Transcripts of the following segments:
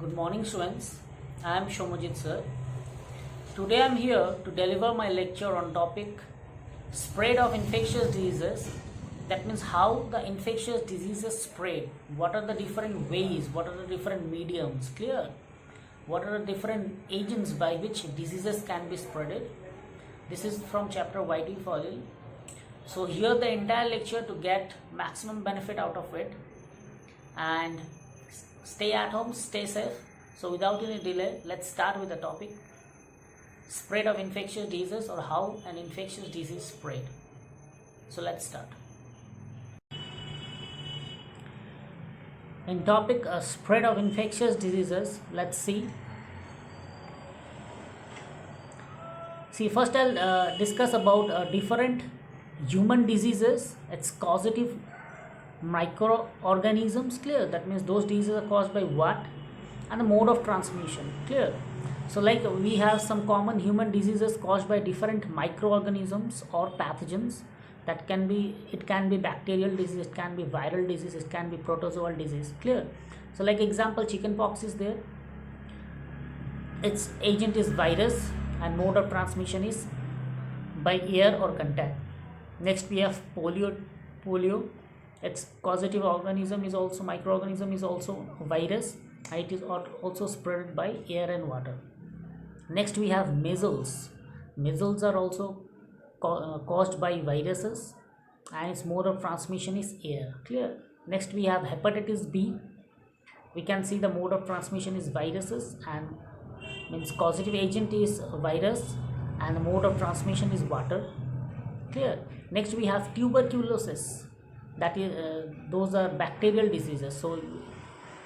Good morning, students. I am Shomujit sir. Today I am here to deliver my lecture on topic spread of infectious diseases. That means how the infectious diseases spread. What are the different ways? What are the different mediums? Clear? What are the different agents by which diseases can be spreaded? This is from chapter Whitey Fowler. So here the entire lecture to get maximum benefit out of it, and stay at home, stay safe. So without any delay, let's start with the topic spread of infectious diseases, or how an infectious disease spread. So let's start. In topic spread of infectious diseases, let's see. First I'll discuss about different human diseases, its causative microorganisms. Clear? That means those diseases are caused by what, and the mode of transmission. Clear? So like we have some common human diseases caused by different microorganisms or pathogens. That can be, it can be bacterial disease, it can be viral disease, it can be protozoal disease. Clear? So like example, chickenpox is there. Its agent is virus and mode of transmission is by air or contact. Next we have polio. Its causative organism is also, microorganism is also virus, and it is also spread by air and water. Next we have measles. Measles are also caused by viruses, and its mode of transmission is air. Clear? Next we have hepatitis B. We can see the mode of transmission is viruses, and means causative agent is virus, and the mode of transmission is water. Clear? Next we have tuberculosis. That is those are bacterial diseases. So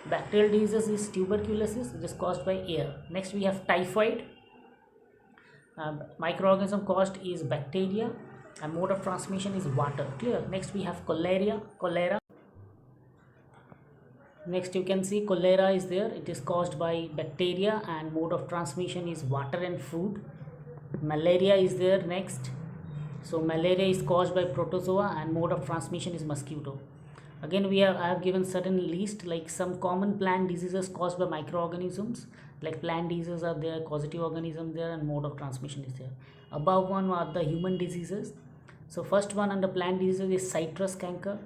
bacterial diseases is tuberculosis, it is caused by air. Next we have typhoid. Microorganism caused is bacteria, and mode of transmission is water. Clear? Next we have cholera. Next you can see cholera is there, it is caused by bacteria, and mode of transmission is water and food. Malaria is there next. So malaria is caused by protozoa, and mode of transmission is mosquito. Again I have given certain list, like some common plant diseases caused by microorganisms, like plant diseases are there, causative organism there, and mode of transmission is there. Above one are the human diseases. So first one under plant diseases is citrus canker.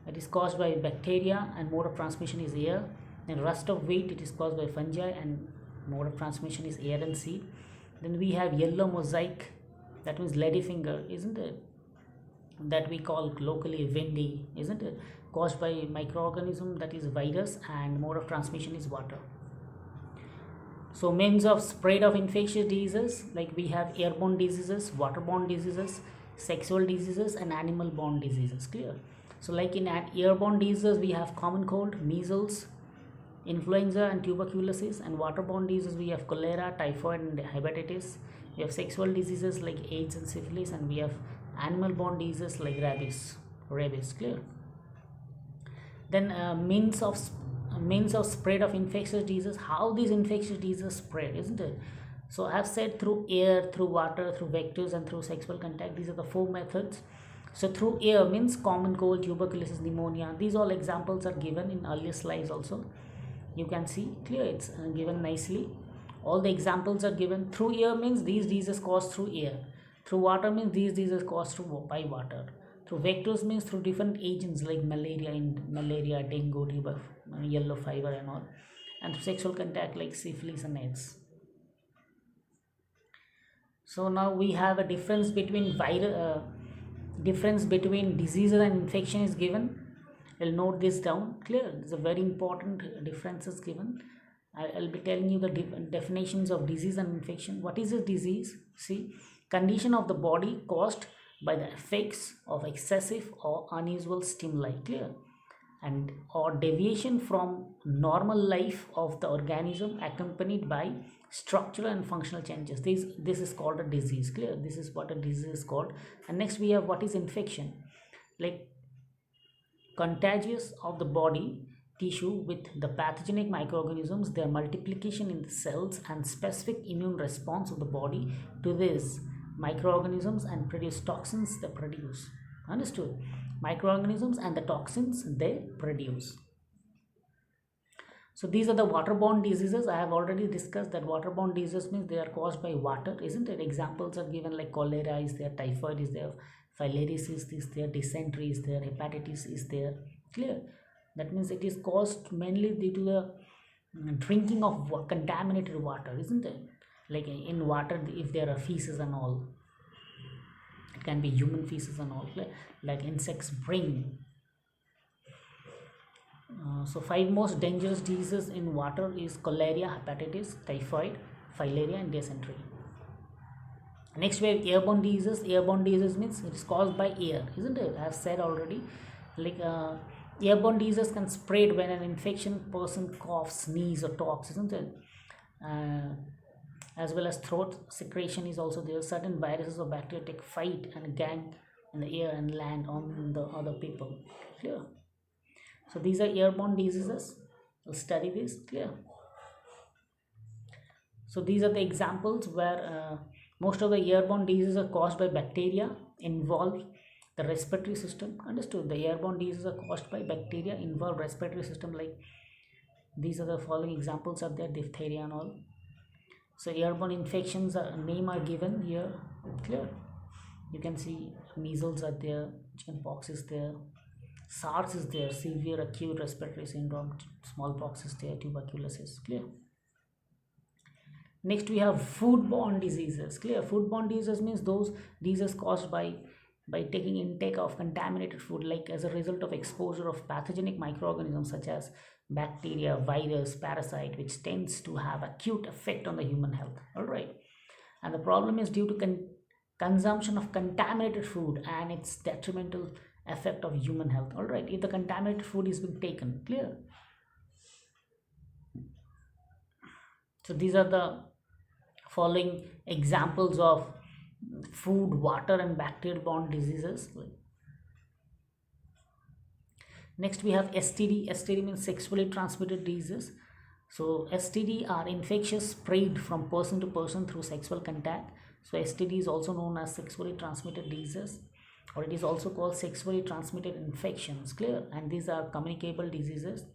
It is caused by bacteria, and mode of transmission is air. Then rust of wheat, it is caused by fungi, and mode of transmission is air and seed. Then we have yellow mosaic, that means ladyfinger, isn't it? That we call locally windy, isn't it? Caused by microorganism, that is virus, and mode of transmission is water. So means of spread of infectious diseases, like we have airborne diseases, waterborne diseases, sexual diseases, and animal borne diseases. Clear? So like in airborne diseases we have common cold, measles, influenza, and tuberculosis. And waterborne diseases we have cholera, typhoid, and hepatitis. We have sexual diseases like AIDS and syphilis, and we have animal borne diseases like rabies. Clear? Then means of spread of infectious diseases, how these infectious diseases spread, isn't it? So I have said through air, through water, through vectors, and through sexual contact. These are the four methods. So through air means common cold, tuberculosis, pneumonia. These all examples are given in earlier slides also. You can see. Clear? It's given nicely. All the examples are given. Through air means these diseases caused through air. Through water means these diseases caused by water. Through vectors means through different agents like malaria, dengue, yellow fever, and all. And through sexual contact like syphilis and AIDS. So now we have a difference between diseases and infection is given. I'll note this down. Clear? There's a very important differences given. I'll be telling you the definitions of disease and infection. What is a disease? See, condition of the body caused by the effects of excessive or unusual stimuli. Clear? And or deviation from normal life of the organism accompanied by structural and functional changes. This is called a disease. Clear? This is what a disease is called. And next we have what is infection, like contagious of the body tissue with the pathogenic microorganisms, their multiplication in the cells, and specific immune response of the body to these microorganisms and produce toxins they produce. Understood? Microorganisms and the toxins they produce. So these are the waterborne diseases. I have already discussed that waterborne diseases means they are caused by water, isn't it? Examples are given like cholera is there, typhoid is there, filariasis is there, dysentery is there, hepatitis is there. Clear? That means it is caused mainly due to the drinking of contaminated water, isn't it? Like in water, if there are feces and all, it can be human feces and all, like insects bring. So 5 most dangerous diseases in water is cholera, hepatitis, typhoid, filaria and dysentery. Next we have airborne diseases. Airborne diseases means it is caused by air, isn't it? I have said already, like airborne diseases can spread when an infection person coughs, sneeze or talks, isn't it? As well as throat secretion is also there. Certain viruses or bacteria take flight and gang in the air and land on the other people. Clear? So these are airborne diseases. We'll study this. Clear? So these are the examples where most of the airborne diseases are caused by bacteria, involve the respiratory system. Understood? The airborne diseases are caused by bacteria, involve respiratory system. Like these are the following examples are there: diphtheria and all. So airborne infections name are given here. Clear? You can see measles are there, chickenpox is there, SARS is there, severe acute respiratory syndrome, smallpox is there, tuberculosis. Clear? Next we have foodborne diseases. Clear? Foodborne diseases means those diseases caused by taking intake of contaminated food, like as a result of exposure of pathogenic microorganisms such as bacteria, virus, parasite, which tends to have acute effect on the human health. All right, and the problem is due to consumption of contaminated food and its detrimental effect of human health. All right, if the contaminated food is being taken. Clear? So these are the following examples of food, water and bacterial borne diseases. Next we have STD. STD means sexually transmitted diseases. So STD are infectious spread from person to person through sexual contact. So STD is also known as sexually transmitted diseases, or it is also called sexually transmitted infections. Clear? And these are communicable diseases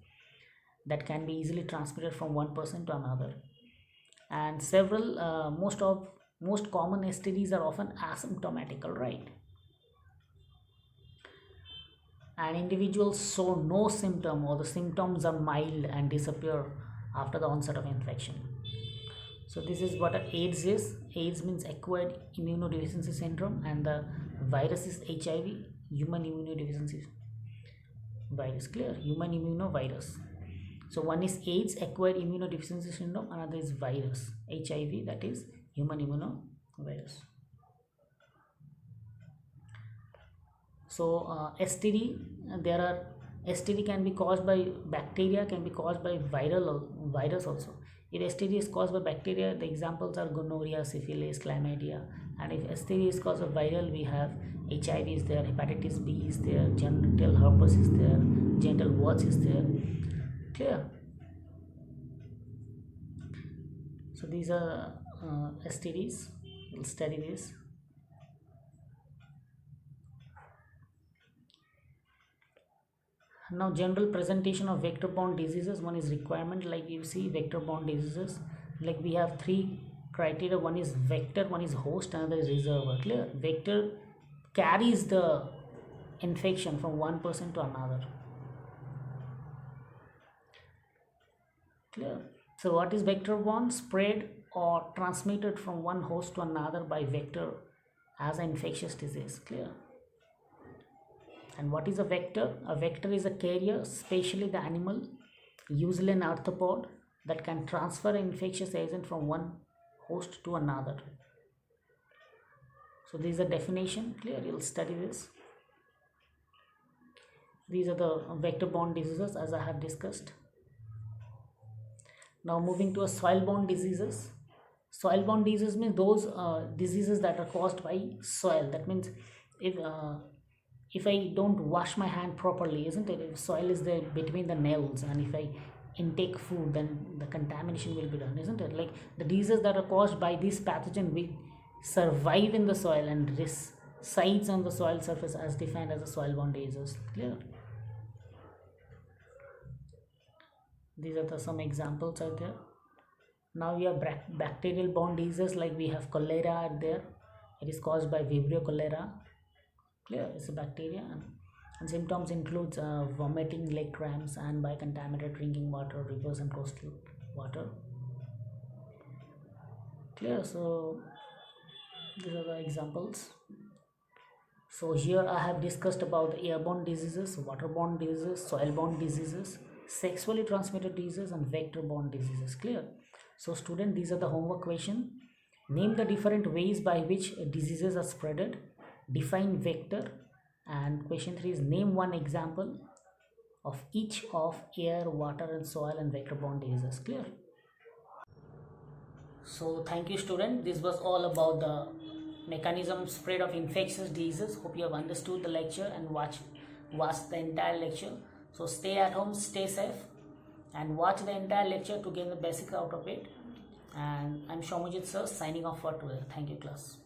that can be easily transmitted from one person to another. And several most common STDs are often asymptomatic. All right, and individuals show no symptom or the symptoms are mild and disappear after the onset of infection. So this is what AIDS is. AIDS means acquired immunodeficiency syndrome, and the virus is HIV, human immunodeficiency virus. Clear? Human immunovirus. So one is AIDS, acquired immunodeficiency syndrome, another is virus, HIV, that is human immunovirus. So STD, there are STD can be caused by bacteria, can be caused by virus also. If STD is caused by bacteria, the examples are gonorrhea, syphilis, chlamydia. And if STD is caused by viral, we have HIV is there, hepatitis B is there, genital herpes is there, genital warts is there. Clear? So these are STDs. We'll study this. Now general presentation of vector-borne diseases. One is requirement, like you see vector-borne diseases, like we have 3 criteria. One is vector, one is host, another is reservoir. Clear? Vector carries the infection from one person to another. Clear? So what is vector-borne? Spread or transmitted from one host to another by vector as an infectious disease. Clear? And what is a vector? A vector is a carrier, especially the animal, usually an arthropod, that can transfer an infectious agent from one host to another. So this is a definition. Clear? You'll study this. These are the vector-borne diseases as I have discussed. Now moving to a soil-borne diseases. Soil-borne diseases means those diseases that are caused by soil. That means if I don't wash my hand properly, isn't it? If soil is there between the nails, and if I intake food, then the contamination will be done, isn't it? Like the diseases that are caused by this pathogen will survive in the soil and resides on the soil surface as defined as a soil-borne diseases. Clear? These are some examples out there. Now we have bacterial borne diseases, like we have cholera out there. It is caused by Vibrio cholera. Clear? It's a bacteria, and symptoms includes vomiting, leg cramps, and by contaminated drinking water, rivers and coastal water. Clear? So these are the examples. So here I have discussed about the airborne diseases, waterborne diseases, soil-borne diseases, sexually transmitted diseases, and vector-borne diseases. Clear? So student, these are the homework question. Name the different ways by which diseases are spreaded. Define vector. And question 3 is name one example of each of air, water, and soil and vector-borne diseases. Clear? So thank you student. This was all about the mechanism spread of infectious diseases. Hope you have understood the lecture and watch the entire lecture. So stay at home, stay safe, and watch the entire lecture to gain the basics out of it. And I'm Shomujit sir, signing off for today. Thank you class.